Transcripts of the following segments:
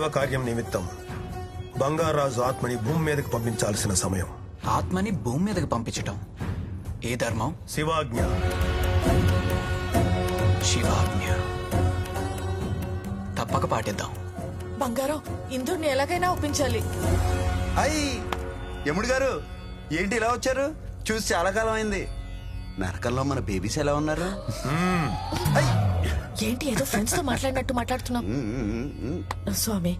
దైవ కార్యం నిమిత్తం బంగారాజు ఆత్మని భూమి మీదకి పంపించాల్సిన సమయం. ఆత్మని భూమి మీదకి పంపించటం ఏ ధర్మం? శివాజ్ఞ. శివాజ్ఞ. తప్పక పాటిద్దాం. బంగారం, ఇందుని ఎలాగైనా ఒప్పించాలి. అయ్యి యముడు గారు, ఏంటి ఇలా వచ్చారు? చూసి చాలా కాలం అయింది. నరకంలో మన బేబీస్ ఎలా ఉన్నారు? ఏంటి ఏదో ఫ్రెండ్స్ తో మాట్లాడినట్టు మాట్లాడుతున్నాం? స్వామి,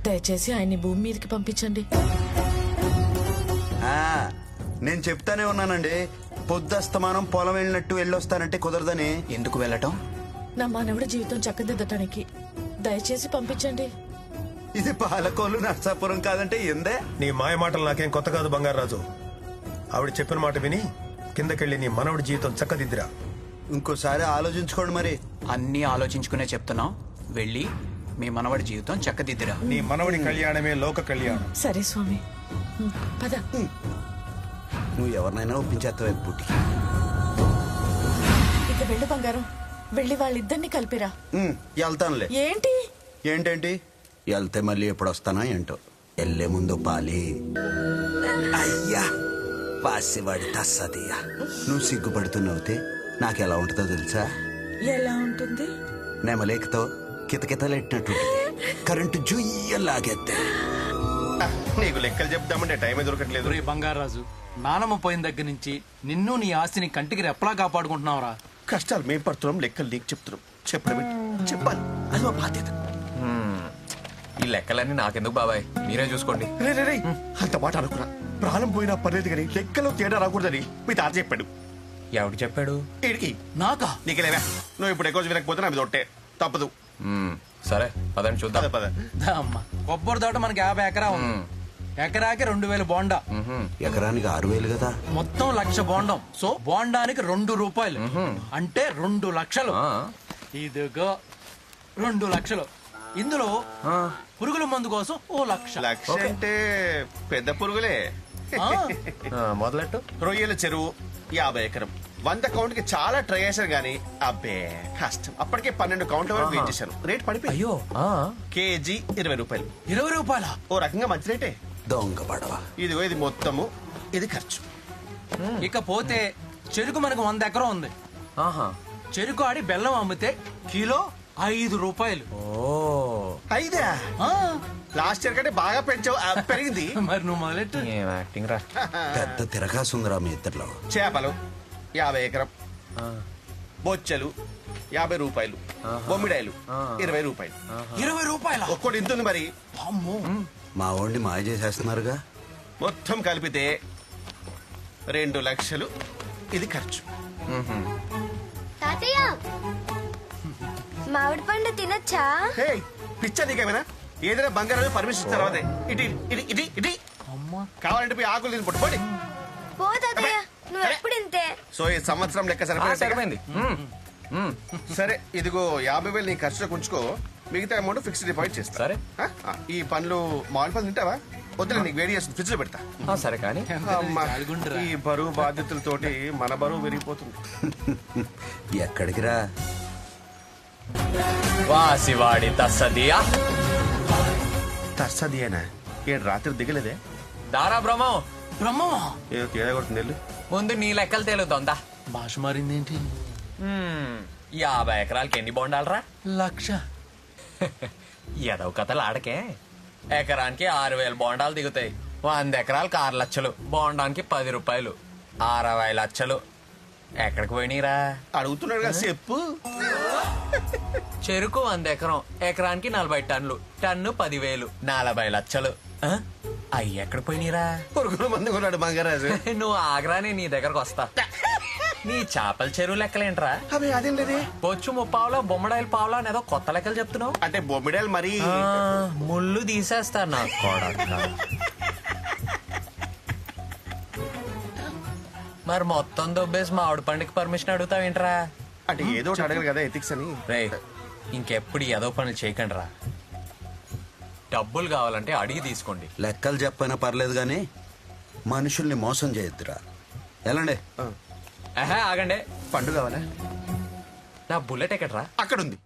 దయచేసి ఆయన్ని భూమి మీదకి పంపించండి. నేను చెప్తానే ఉన్నానండి, పొద్దస్తమానం పొలం వెళ్ళినట్టు వెళ్ళొస్తానంటే కుదరదని. ఎందుకు వెళ్ళటం? నా మానవుడి జీవితం చక్కదిద్దటానికి దయచేసి పంపించండి. ఇది పాలకోలు నర్సాపురం కాదంటే ఎందే. నీ మాయ మాటలు నాకేం కొత్త కాదు బంగారాజు. ఆవిడ చెప్పిన మాట విని కిందకెళ్ళి నీ మనవడి జీవితం చక్కదిద్దిరా. ఇంకోసారి ఆలోచించుకోండి మరి. అన్నీ ఆలోచించుకునే చెప్తున్నాం. వెళ్ళి మీ మనవడి జీవితం చక్కదిద్దిరా. నీ మనవడి కళ్యాణమే లోక కళ్యాణం. సరే స్వామి, పద. నువ్వు ఎవరినైనా ఒప్పించేస్తావు పుట్టి. ఇక వెళ్ళు బంగారం, వెళ్ళి వాళ్ళిద్దరిని కలిపిరా. వెళ్తానులే. ఏంటి? ఏంటేంటి? వెళ్తే మళ్ళీ ఎప్పుడు వస్తానో ఏంటో. వెళ్లే ముందు పాలి. అయ్యా పాసివాడి తస్సదియ్యా. నువ్వు సిగ్గుపడుతున్నావుతే నాకెలా ఉంటుందో తెలుసా? ఎలా ఉంటుంది? నెమలేకతో కితకితలెట్టినట్టు కరెంటు జుయ్యలాగేస్తే. నీకు లెక్కలు చెప్తామంటే టైమే దొరకట్లేదు. రే బంగారాజు, నానమ్మ పోయిన దగ్గర నుంచి నిన్ను నీ ఆస్తిని కంటికి రెప్పలా కాపాడుకుంటున్నావురా. కష్టాలు మేం పడుతున్నాం, లెక్కలు నీకు చెప్తున్నాం. చెప్పడం చెప్పాలి, అది మా బాధ్యత. ఈ లెక్కలన్నీ నాకెందుకు బాబాయ్, మీరే చూసుకోండి. రే అంత మాట అనుకున్నా. ప్రాణం పోయినా పర్లేదు కానీ లెక్కలో తేడా రాకూడదని మీ తాత చెప్పాడు. ఎవడు చెప్పాడు? ఈడికి. నాకా? నీకెలేవా? నువ్వు ఇప్పుడు ఎక్కువ వినకపోతే నా మీద ఒట్టే తప్పదు. సరే పదండి చూద్దాం. పద. అమ్మ, కొబ్బరి తోట మనకి 50 ఎకరా ఉంది. ఎకరాకి 2000 బోండా. ఎకరానికి 6000 కదా. మొత్తం 1,00,000 బోండం. సో బోండానికి 2 రూపాయలు అంటే 2 లక్షలు. ఇదిగో 2 లక్షలు. ఇందులో పురుగుల మందు కోసం 1,00,000. లక్ష అంటే పెద్ద పురుగులే. మొదలెట్టు. రొయ్యల చెరువు 50 ఎకరం. 100 కౌంట్ కి చాలా ట్రై చేశారు గానీ అబ్బే కష్టం. అప్పటికే 12 కౌంట్ల వరకు వెయిట్ చేశారు. రేట్ పడిపోయి అయ్యో కేజీ 20 రూపాయలు. 20 రూపాయల? ఓ రకంగా మంచి రేటే. దొంగ పడవ. ఇదిగో ఇది మొత్తము, ఇది ఖర్చు. ఇకపోతే చెరుకు మనకు 100 ఎకరం ఉంది. చెరుకు ఆడి బెల్లం అమ్మితే కిలో 5 రూపాయలు. అయిదా? లాస్ట్ ఇయర్ కంటే బాగా పెంచావు, పెరిగింది. మరి నువ్వు మొదలెట్టు. యాక్టింగ్ రా. పెద్ద తిరగాసుందిరా మీ ఇద్దరిలో. చేపలు 50 ఎకరం. బొచ్చలు 50 రూపాయలు. బొమ్మిడాయలు 20 రూపాయలు. 20 రూపాయల? ఒక్కోటి ఇంతుంది మరి. అమ్మో, మా వాడిని మాయ చేసేస్తున్నారుగా. మొత్తం కలిపితే 2 లక్షలు ఇది ఖర్చు. తాతయ్య, మామిడి పండు తినొచ్చా? హే పిచ్చా నీకేమైనా? ఏదైనా బంగారం పర్మిషన్ ఇచ్చిన తర్వాతే ఇటీ ఇటీ ఇటీ ఇటీ. కావాలంటే పోయి ఆకులు తిని పట్టుకోండి. పో తాతయ్య, నువ్వు ఎప్పుడు ఇంతే. సో ఈ సంవత్సరం లెక్క సరిపోయింది. సరిపోయింది. సరే ఇదిగో 50,000 నీ ఖర్చులకు ఉంచుకో. మిగతా అమౌంట్ ఫిక్స్డ్ డిపాజిట్ చేస్తా. సరే. ఈ పండ్లు మామిడి పండ్లు తింటావా? వద్దులే, నీకు వేడి చేస్తుంది, ఫ్రిడ్జ్ లో పెడతా. సరే కానీ అమ్మా, ఈ బరువు బాధ్యతలతోటి మన బరువు పెరిగిపోతుంది. ఎక్కడికి రా? వాసివాడి తస్సదియా. తస్సదియేనా? ఏడు రాత్రి దిగలేదే? దారా బ్రహ్మం. బ్రహ్మమా? ఏదో తేడా కొడుతుంది వెళ్ళు. ముందు నీ లెక్కలు తేలుతోందా? భాష మారిందేంటి? 50 ఎకరాలకి ఎన్ని బోండాలరా? 1,00,000. ఏదో కథలు ఆడకే. ఎకరానికి 6,000 బోండాలు దిగుతాయి. 100 ఎకరాలకు 6 లక్షలు. బోండానికి 10 రూపాయలు. 60 లక్షలు ఎక్కడికి పోయినీరా? అడుగుతున్నాడు కదా, చెప్పు. చెరుకు 100 ఎకరం. ఎకరానికి 40 టన్నులు. టన్ను 10,000. 40 లక్షలు. అయ్యి ఎక్కడికి పోయినీరా? పురుగుల మంది కొన్నాడు బంగారాజు. నువ్వు ఆగ్రానే నీ దగ్గరకు వస్తా. నీ చేపల చెరువు లెక్కలేంట్రా? అవి అదేం లేదే. బొచ్చు ముప్పావులో బొమ్మడాయిల పావులో అనేదో కొత్త లెక్కలు చెప్తున్నావు. అంటే బొమ్మిడాయలు మరి ముళ్ళు తీసేస్తా నా కొడక. మరి మొత్తం దొబ్బేసి మామిడి పండుగ పర్మిషన్ అడుగుతావేంట్రా? అంటే ఏదో ఒకటి అడగరు కదా ఎథిక్స్ అని. రే ఇంకెప్పుడు ఏదో పనులు చేయకండి రా. డబ్బులు కావాలంటే అడిగి తీసుకోండి. లెక్కలు చెప్పైనా పర్లేదు గాని మనుషుల్ని మోసం చేయొద్దురా. ఎలాండే? ఆగండి. పండు కావాలా? నా బుల్లెట్ ఎక్కడ్రా? అక్కడుంది.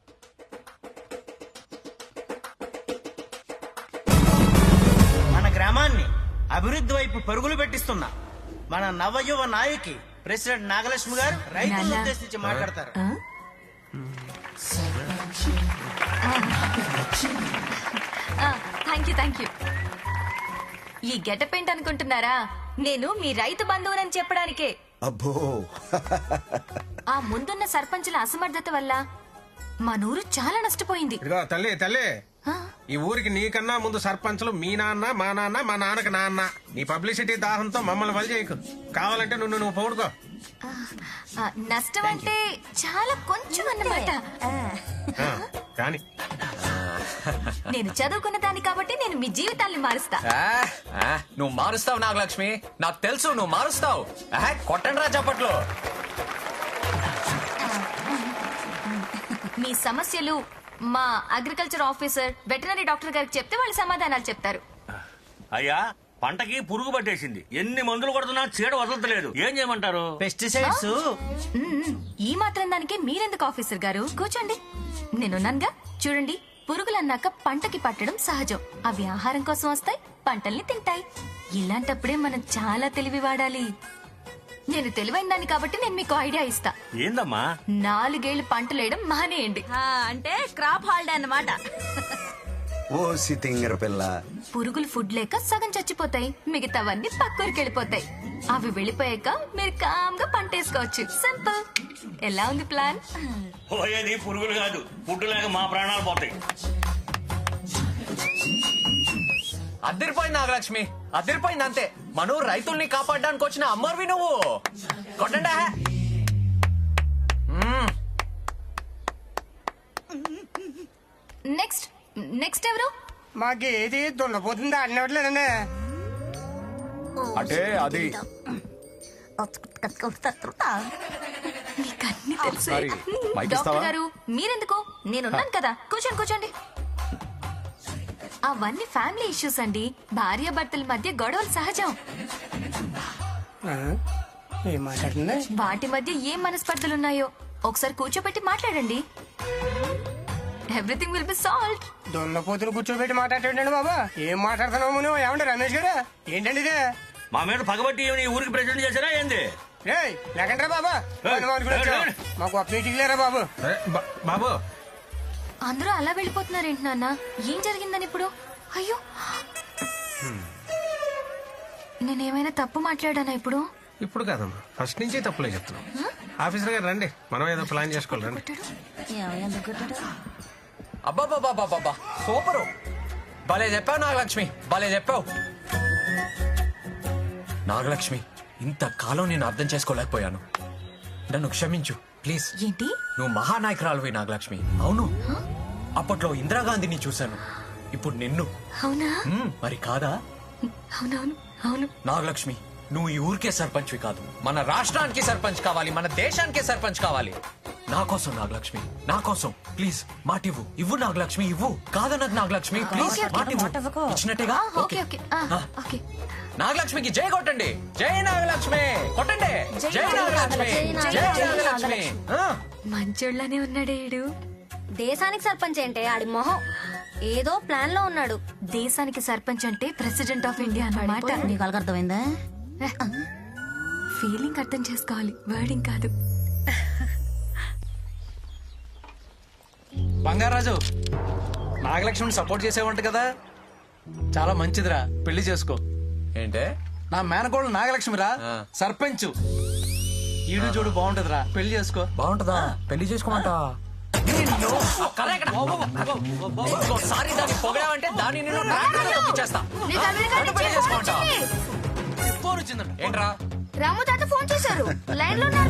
అభివృద్ధి వైపు పరుగులు పెట్టిస్తున్న మన నవయువ నాయకి ప్రెసిడెంట్ నాగలక్ష్మి గారు రైతులను ఉద్దేశించి మాట్లాడతారు. Thank you. ఈ గెటప్ ఏంటనుకుంటున్నారా? నేను మీ రైతు బంధువునని చెప్పడానికే. అబ్బో ఆ ముందున్న సర్పంచుల అసమర్థత వల్ల మా నూరు చాలా నష్టపోయింది. ఇదిగో తల్లి తల్లి, ఆ, ఈ ఊరికి నీకన్నా ముందు సర్పంచులు మీ నాన్న, మా నాన్న, మా నాన్నకి నాన్న. నీ పబ్లిసిటీ దాహంతో మమ్మల్ని బలి చేయకు. కావాలంటే నువ్వు పౌడుకో. నష్టం అంటే చాలా కొంచెం అన్నమాట. కానీ నేను చదువుకున్న దాన్ని కాబట్టి నేను మీ జీవితాల్ని మారుస్తా. నువ్వు మారుస్తావు నాగలక్ష్మి, నాకు తెలుసు నువ్వు మారుస్తావు. కొట్టండి రా చప్పట్లు. మీ సమస్యలు మా అగ్రికల్చర్ ఆఫీసర్, వెటనరీ డాక్టర్ గారికి చెప్తే వాళ్ళు సమాధానాలు చెప్తారు. అయ్యా, పంటకి పురుగు పట్టేసింది. ఎన్ని మందులు కొడుతున్నా చీడ వదలట్లేదు. ఏం చేయమంటారు? పెస్టిసైడ్స్. ఈ మాత్రం దానికి మీరెందుకు ఆఫీసర్ గారు? కూర్చోండి, నేనున్నానుగా. చూడండి, పురుగులన్నాక పంటకి పట్టడం సహజం. అవి ఆహారం కోసం వస్తాయి, పంటల్ని తింటాయి. ఇలాంటప్పుడే మనం చాలా తెలివి వాడాలి. నేను తెలివైన దాన్ని కాబట్టి నేను మీకు ఐడియా ఇస్తా. ఏందమ్మా? 4 ఏళ్లు పంటలేయడం మానేయండి. అంటే క్రాప్ హాలిడే అన్నమాట. ఓ సితింగర పిల్ల. పురుగులు ఫుడ్ లేక సగం చచ్చిపోతాయి, మిగతావన్నీ పక్కూరికి వెళ్ళిపోతాయి. అవి వెళ్ళిపోయాక మీరు కామ్గా పంట వేసుకోవచ్చు. సింపుల్. ఎలా ఉంది ప్లాన్? పోయేది పురుగులు కాదు, ఫుడ్ లేక మా ప్రాణాలు పోతాయి. అద్దరిపోయింది నాగలక్ష్మి, అద్దరిపోయింది అంతే. మనం రైతుల్ని కాపాడడానికి వచ్చిన అమ్మర్వి నువ్వు. కొట్టండా. నెక్స్ట్ ఎవరు? మాకేది దున్నపోతుందా అన్నట్లేదండి. అంటే అది మీకన్నీ తెలుసు. డాక్టర్ గారు మీరెందుకు? నేనున్నాను కదా, కూర్చోండి కూర్చోండి. అవన్నీ ఫ్యామిలీ ఇష్యూస్ అండి. భార్యాభర్తల మధ్య గొడవలు సహజం. ఏం మాట్లాడుతుంది? వాటి మధ్య ఏం మనస్పర్ధలున్నాయో ఒకసారి కూర్చోబెట్టి మాట్లాడండి. Everything will be solved. దున్నపోతులు కూర్చోబెట్టి మాట్లాడేటండి బాబా. ఏం మాట్లాడుతున్నావు నువ్వు? ఏమంటే రమేష్ గారు, ఏంటండి ఇదే? మా మీద పగబట్టి ఈ ఊరికి ప్రెసిడెంట్ చేశారా ఏంది? లేకంటారా బాబా? మాకు ఒక మీటింగ్ లేరా బాబు? బాబు, అందరూ అలా వెళ్ళిపోతున్నారేంటి నాన్న? ఏం జరిగిందని ఇప్పుడు? అయ్యో, నేనేమైనా తప్పు మాట్లాడానా ఇప్పుడు? ఇప్పుడు కాదమ్మా, ఫస్ట్ నుంచి తప్పులే చెప్తున్నాం. ఆఫీసర్ గారు రండి, మనం ఏదో ప్లాన్ చేసుకోవాలి. రండి. అబ్బాబాబాబాబా, సూపరు. భలే చెప్పావు నాగలక్ష్మి, భలే చెప్పావు. నాగలక్ష్మి, ఇంతకాలం నేను అర్థం చేసుకోలేకపోయాను. నన్ను క్షమించు ప్లీజ్. ఏంటి? నువ్వు మహానాయకురాలువి నాగలక్ష్మి. అవును, అప్పట్లో ఇందిరాగాంధీని చూశాను, ఇప్పుడు నిన్ను. అవునా? మరి కాదా? అవునవును అవును. నాగలక్ష్మి, నువ్వు ఈ ఊరికే సర్పంచ్వి కాదు, మన రాష్ట్రానికి సర్పంచ్ కావాలి, మన దేశానికే సర్పంచ్ కావాలి. నా కోసం నాగలక్ష్మి, నా కోసం ప్లీజ్ మాటివ్వు. ఇవ్వు నాగలక్ష్మి, ఇవ్వు. కాదన్నది నాగలక్ష్మి, ప్లీజ్ మాటివ్వు. ఇచ్చినట్టేగా? Okay okay okay. నాగలక్ష్మికి జై కొట్టండి. జై నాగలక్ష్మి కొట్టండి. జై నాగలక్ష్మి, జై నాగలక్ష్మి. మంచోళ్ళనే ఉన్నాడే ఈడు. దేశానికి సర్పంచ్ అంటే ఆడి మొహం ఏదో ప్లాన్ లో ఉన్నాడు. దేశానికి సర్పంచ్ అంటే ప్రెసిడెంట్ ఆఫ్ ఇండియా అన్నమాట. నీకు అర్థమైందా? ఫీలింగ్ అర్థం చేసుకోవాలి, వర్డింగ్ కాదు. బంగారాజు, నాగలక్ష్మిని సపోర్ట్ చేసేవంట కదా, చాలా మంచిదిరా, పెళ్లి చేసుకో. ఏంటే? నా మేనకోడలు నాగలక్ష్మిరా, సర్పంచ్. ఈడు చూడు బాగుంటదిరా, పెళ్లి చేసుకో. బాగుంటదా? పెళ్లి చేసుకోమంట. ఇంకోసారి దాన్ని పొగడావంటే దాన్ని నేను చేస్తా. ఫోన్ వచ్చిందంట. ఏంట్రా? రాము తాత ఫోన్ చేశారు, లైన్ లో ఉన్నారు.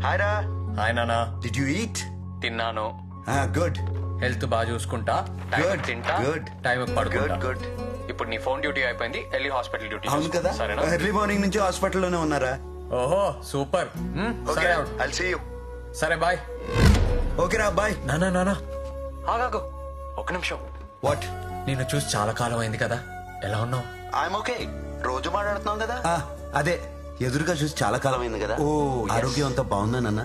హాయ్ రా. హాయ్ నానా. Did you eat? తిన్నాను. గుడ్. హెల్త్ బాగా చూసుకుంటా, టైం Good, తింటా, good. టైం పడుకుంటా. గుడ్. ఇప్పుడు నీ ఫోన్ డ్యూటీ అయిపోయింది, వెళ్ళి హాస్పిటల్ డ్యూటీ అవును కదా, సరేనా? ఎర్లీ మార్నింగ్ నుంచి హాస్పిటల్లోనే ఉన్నారా? ఓహో super. Okay, I'll see you. సరే బాయ్. ఓకే రా, బాయ్. నానా నానా ఆగాగు ఒక నిమిషం. వాట్? నిన్ను చూసి చాలా కాలం అయింది కదా, ఎలా ఉన్నావు? I'm okay. రోజు మాట్లాడుతున్నాం కదా. అదే, ఎదురుగా చూసి చాలా కాలం అయింది కదా. ఓ, ఆరోగ్యం అంతా బాగుందా నాన్న?